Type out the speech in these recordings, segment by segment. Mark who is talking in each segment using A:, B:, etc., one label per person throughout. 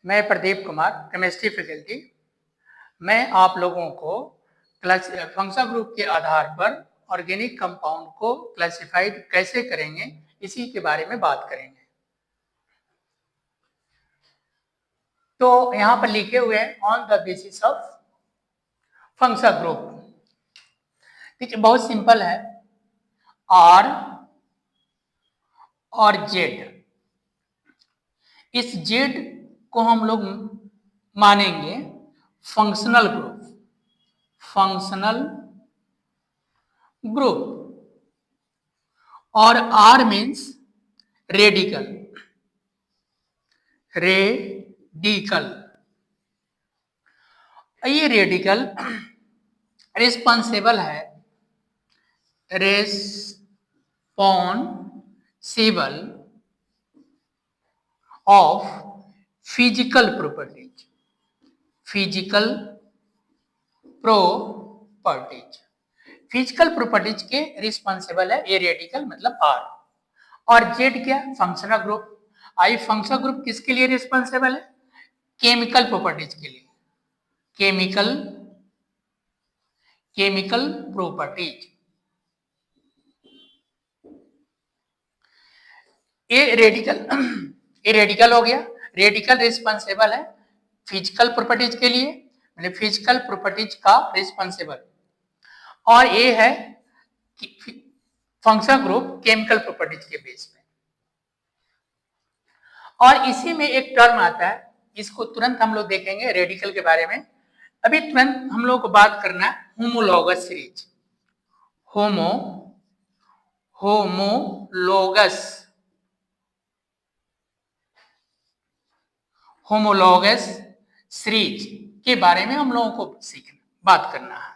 A: मैं Pradeep Kumar, chemistry faculty. मैं आप लोगों को फंक्शनल ग्रुप के आधार पर ऑर्गेनिक कंपाउंड को क्लासिफाइड कैसे करेंगे, इसी के बारे में बात करेंगे। तो यहाँ पर लिखे हुए हैं on the basis of functional group. ठीक है, बहुत सिंपल है। आर और जेड, इस जेड को हम लोग मानेंगे फंक्शनल ग्रुप। फंक्शनल ग्रुप और आर मीन्स रेडिकल। रेडिकल, ये रेडिकल रिस्पॉन्सिबल है, responsible of physical properties. Physical properties, physical properties के रिस्पॉन्सिबल है ये रेडिकल, मतलब आर। और जेड क्या? Functional group. आई फंक्शनल ग्रुप किसके लिए रिस्पॉन्सिबल है? केमिकल प्रॉपर्टीज के लिए। Chemical properties. ये रेडिकल हो गया। रेडिकल रिस्पॉन्सिबल है फिजिकल प्रॉपर्टीज के लिए, मतलब फिजिकल प्रॉपर्टीज का रिस्पॉन्सिबल। और ये है फंक्शनल ग्रुप केमिकल प्रॉपर्टीज के बेस पे। और इसी में एक टर्म आता है, इसको तुरंत हम लोग देखेंगे रेडिकल के बारे में। अभी तुरंत हम लोग को बात करना है होमोलॉगस सीरीज। होमोलॉगस सीरीज के बारे में हम लोगों को बात करना है।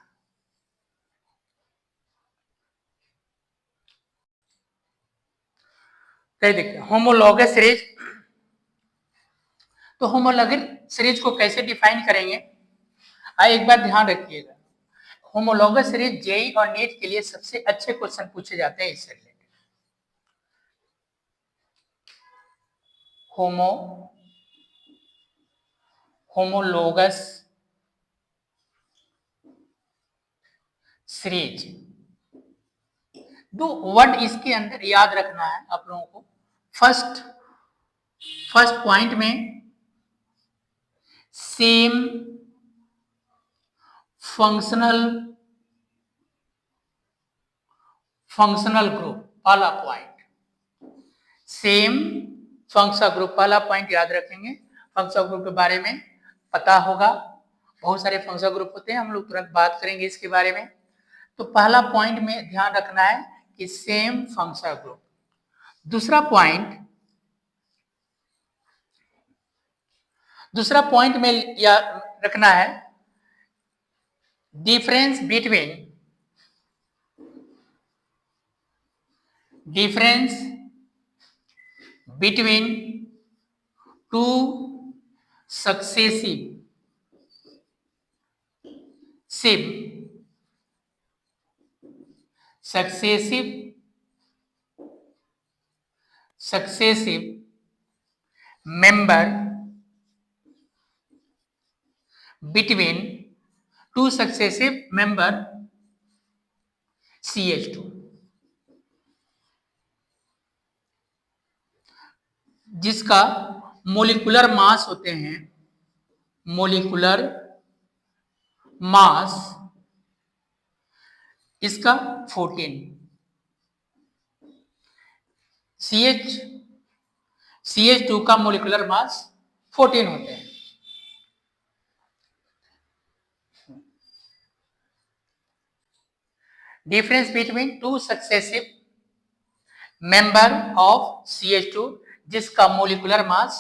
A: देखिए होमोलॉगस सीरीज, तो होमोलॉगस सीरीज को कैसे डिफाइन करेंगे, एक बार ध्यान रखिएगा। होमोलॉगस सीरीज जेईई और नीट के लिए सबसे अच्छे क्वेश्चन पूछे जाते हैं इससे रिलेटेड। होमोलॉगस सीरीज, दो वर्ड इसके अंदर याद रखना है आप लोगों को। फर्स्ट पॉइंट में सेम फंक्शनल ग्रुप वाला पॉइंट, सेम फंक्शनल ग्रुप वाला पॉइंट याद रखेंगे। फंक्शनल ग्रुप के बारे में पता होगा, बहुत सारे फंक्शनल ग्रुप होते हैं, हम लोग तुरंत बात करेंगे इसके बारे में। तो पहला पॉइंट में ध्यान रखना है कि सेम फंक्शनल ग्रुप। दूसरा पॉइंट में याद रखना है difference between two successive member between two successive member CH2, जिसका मोलिकुलर मास होते हैं, मोलिकुलर मास इसका 14, CH2 का मोलिकुलर मास 14 होते हैं। Difference between two successive member of CH2 जिसका मोलिकुलर मास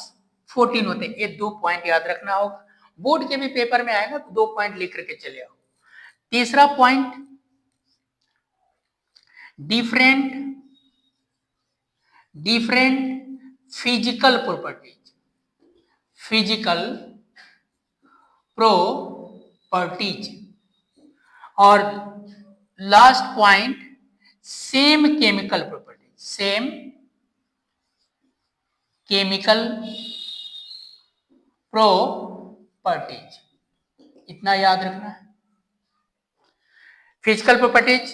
A: 14 होते हैं। ये 2 पॉइंट याद रखना होगा, बोर्ड के भी पेपर में आएगा तो 2 पॉइंट लिख करके चले आओ। तीसरा पॉइंट डिफरेंट फिजिकल प्रॉपर्टीज। और last point same chemical properties, इतना याद रखना है। फिजिकल प्रॉपर्टीज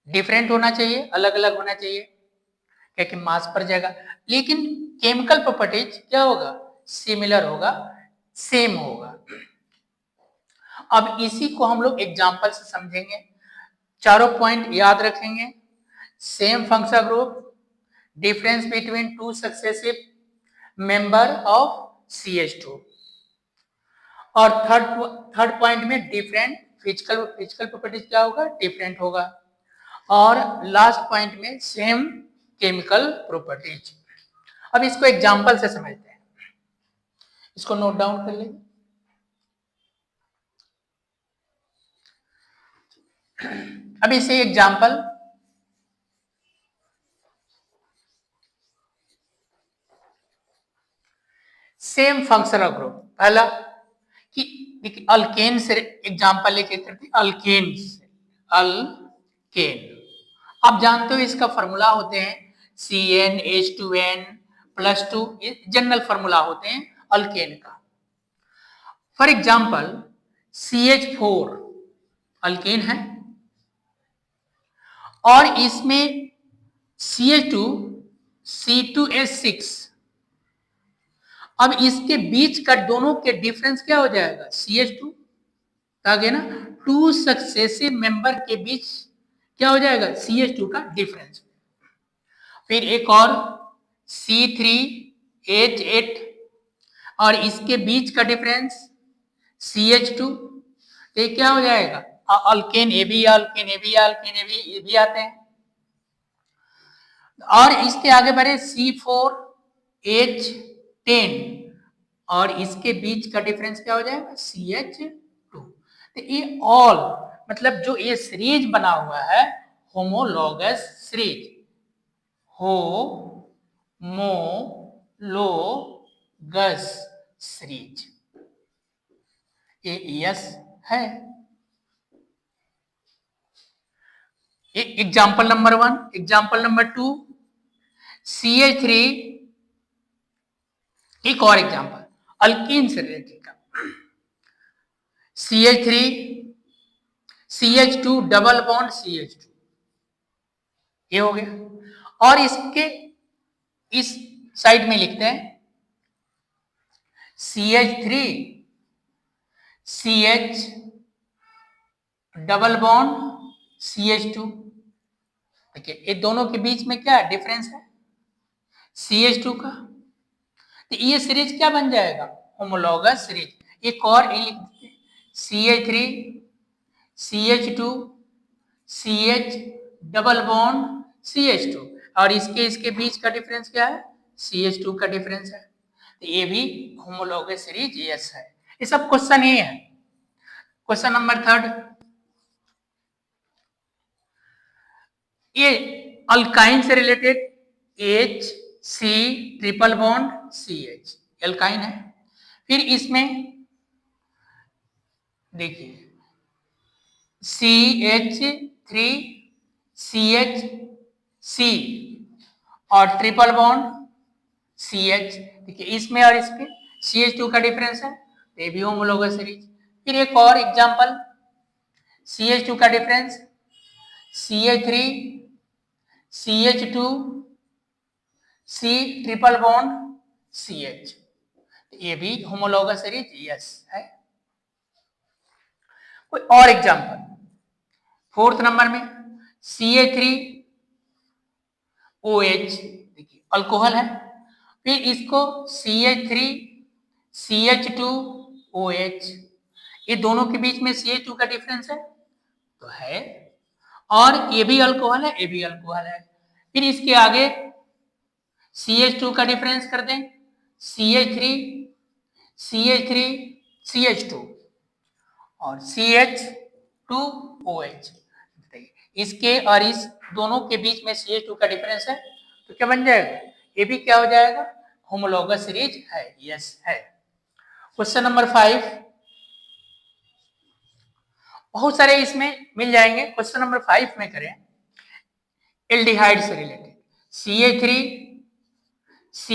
A: डिफरेंट होना चाहिए, अलग अलग होना चाहिए, क्योंकि मास पर जाएगा। लेकिन केमिकल प्रॉपर्टीज क्या होगा, सिमिलर होगा, सेम होगा। अब इसी को हम लोग एग्जांपल से समझेंगे, चारों पॉइंट याद रखेंगे। Same functional group, difference between two successive member of CH2, और थर्ड पॉइंट में डिफरेंट फिजिकल प्रॉपर्टीज क्या होगा, डिफरेंट होगा। और लास्ट पॉइंट में सेम केमिकल प्रॉपर्टीज। अब इसको एग्जांपल से समझते हैं, इसको नोट डाउन कर लीजिए। अब इसे एग्जांपल, सेम फंक्शनल ग्रुप, पहला कि देखिए अल्केन से एग्जांपल लेके करते, अल्केन से, अल्केन आप जानते हो इसका फॉर्मूला होते हैं CnH2n+2, जनरल फॉर्मूला होते हैं अल्केन का। फॉर एग्जांपल CH4 अल्केन है, और इसमें CH2 C2H6, अब इसके बीच का दोनों के डिफरेंस क्या हो जाएगा, CH2, आगे ना, टू सक्सेसिव मेंबर के बीच क्या हो जाएगा, CH2 का डिफरेंस। फिर एक और C3H8, और इसके बीच का डिफरेंस CH2, ये क्या हो जाएगा, alkane AB, alkane AB, alkane AB, ये भी आते हैं। और इसके आगे बढ़े C4H10, और इसके बीच का डिफरेंस क्या हो जाएगा, CH2। तो ये ऑल मतलब जो ये सीरीज बना हुआ है होमोलॉगस सीरीज, होमोलॉगस सीरीज, ये यस है। Example number 1, example number 2 CH3, एक और एग्जाम्पल अल्कीन से रिलेटेड का, CH3 CH2 double bond CH2, ये हो गया। और इसके इस साइड में लिखते हैं CH3 CH double bond CH2। देखिए ये दोनों के बीच में क्या डिफरेंस है, CH2 का। तो ये सीरीज क्या बन जाएगा, होमोलॉगस सीरीज। एक और लिख देते हैं CH3 CH2 CH double bond CH2, और इसके बीच का डिफरेंस क्या है, CH2 का डिफरेंस है। तो ये भी होमोलॉगस सीरीज यस है। ये सब क्वेश्चन ही है। क्वेश्चन नंबर 3, ये अल्काइन से related HC triple bond CH, alkyne है। फिर इसमें देखिए CH3 CHC और ट्रिपल बॉन्ड CH। देखिए इसमें और इसमें CH2 का डिफरेंस है, ये भी होमोलॉगस सीरीज। फिर एक और एग्जांपल CH2 का difference CH3 CH2 C triple bond CH, ये भी होमोलॉगस सीरीज यस है। कोई और एग्जांपल, 4th नंबर में CH3OH, देखिए अल्कोहल है। फिर इसको CH3 CH2OH, ये दोनों के बीच में CH2 का डिफरेंस है, तो है। और ये भी अल्कोहल है, ये भी अल्कोहल है। फिर इसके आगे CH2 का डिफरेंस कर दें CH3 CH2 और CH2OH, इसके और इस दोनों के बीच में CH2 का डिफरेंस है, तो क्या बन जाएगा, ये भी क्या हो जाएगा, होमोलॉगस सीरीज है, यस है। क्वेश्चन नंबर 5, बहुत सारे इसमें मिल जाएंगे। क्वेश्चन नंबर 5 में करें एल्डिहाइड से related CH3 C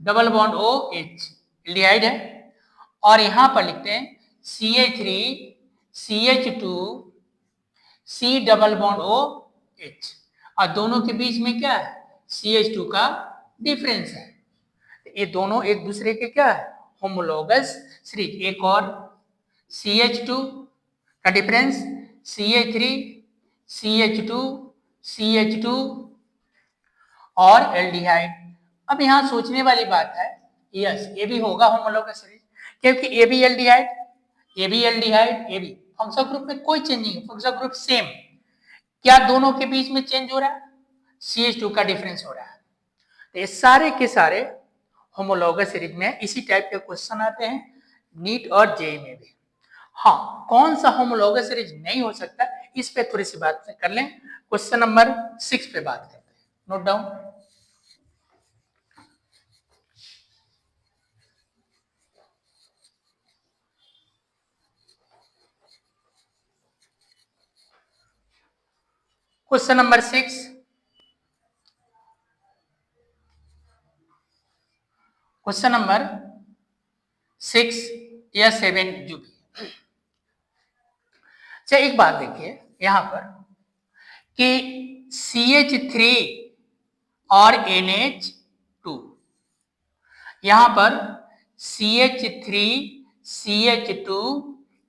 A: double bond OH, aldehyde है, और यहां पर लिखते हैं CH3 CH2 C double bond OH, और दोनों के बीच में क्या है, CH2 का डिफरेंस है। ये दोनों एक दूसरे के क्या है, होमोलोगस सीरीज। एक और CH2 का डिफरेंस CH3 CH2 CH2 और एल्डिहाइड। अब यहां सोचने वाली बात है, यस ये भी होगा होमोलोगस सीरीज, क्योंकि ये भी एल्डिहाइड, ये भी एल्डिहाइड, ये भी फंक्शनल ग्रुप में कोई चेंज नहीं है, फंक्शनल ग्रुप सेम। क्या दोनों के बीच में चेंज हो रहा है, CH2 का डिफरेंस हो रहा है। तो ये सारे के सारे होमोलोगस सीरीज में इसी टाइप के क्वेश्चन आते हैं नीट और जेईई में भी। हाँ, कौन सा होमोलोगस सीरीज नहीं हो सकता, इस पे थोड़ी सी बात कर लें। क्वेश्चन नंबर 6 पे बात करते हैं, note down. Question number 6, question number 6 या 7 जो भी। अच्छा एक बात देखिए यहां पर कि CH3 और NH2, यहां पर CH3 CH2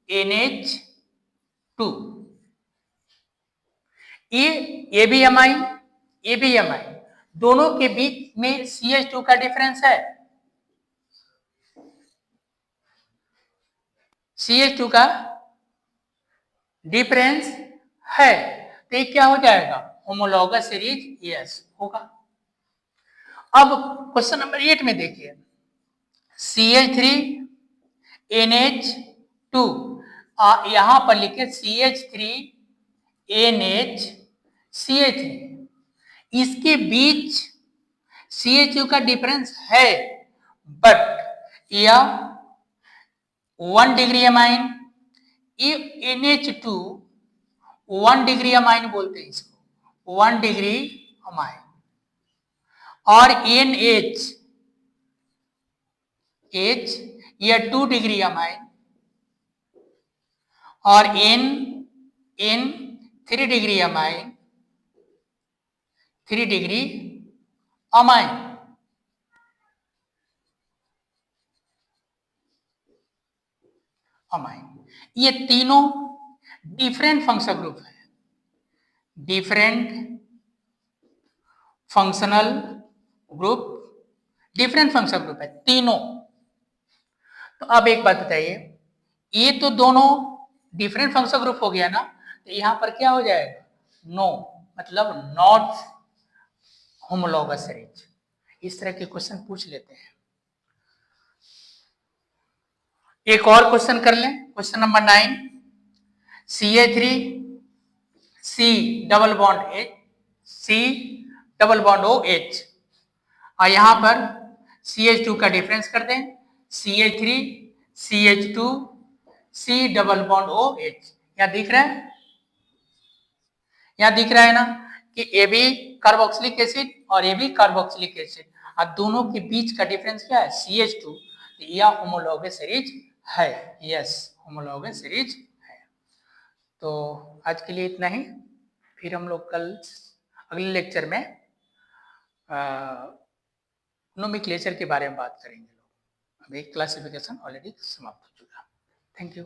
A: NH2, ये भी एमी, दोनों के बीच में CH2 का डिफरेंस है, CH2 का डिफरेंस है, तो ये क्या हो जाएगा, होमोलोगस सीरीज यस होगा। अब क्वेश्चन नंबर 8 में देखिए CH3 NH2, यहां पर लिखे CH3 NH CH3, इसके बीच CH2 का डिफरेंस है, बट यह 1 degree amine, NH2 1 degree amine बोलते हैं इसको, 1 डिग्री अमाइन, और NH यह 2 डिग्री अमाइन, और N 3 degree amine, 3 degree amine. ये तीनों डिफरेंट फंक्शनल ग्रुप है, different functional group, different functional group है तीनों। तो अब एक बात बताइए, ये तो दोनों डिफरेंट फंक्शनल ग्रुप हो गया ना, तो यहां पर क्या हो जाएगा, नो, मतलब नॉट होमोलोगस सीरीज। इस तरह के क्वेश्चन पूछ लेते हैं। एक और क्वेश्चन कर लें, question number 9, CH3 C double bond H, C double bond OH, और यहां पर CH2 का डिफरेंस कर दें, CH3 CH2 C double bond OH। यहां दिख रहा है, यहां दिख रहा है ना कि ये भी कार्बोक्सिलिक एसिड और ये भी कार्बोक्सिलिक एसिड, और दोनों के बीच का डिफरेंस क्या है, CH2, तो यह होमोलोगस सीरीज है, यस होमोलोगस सीरीज है। तो आज के लिए इतना ही, फिर हम लोग कल अगले लेक्चर में नोमेनक्लेचर के बारे में बात करेंगे। अभी क्लासिफिकेशन ऑलरेडी समाप्त हो चुका। Thank you.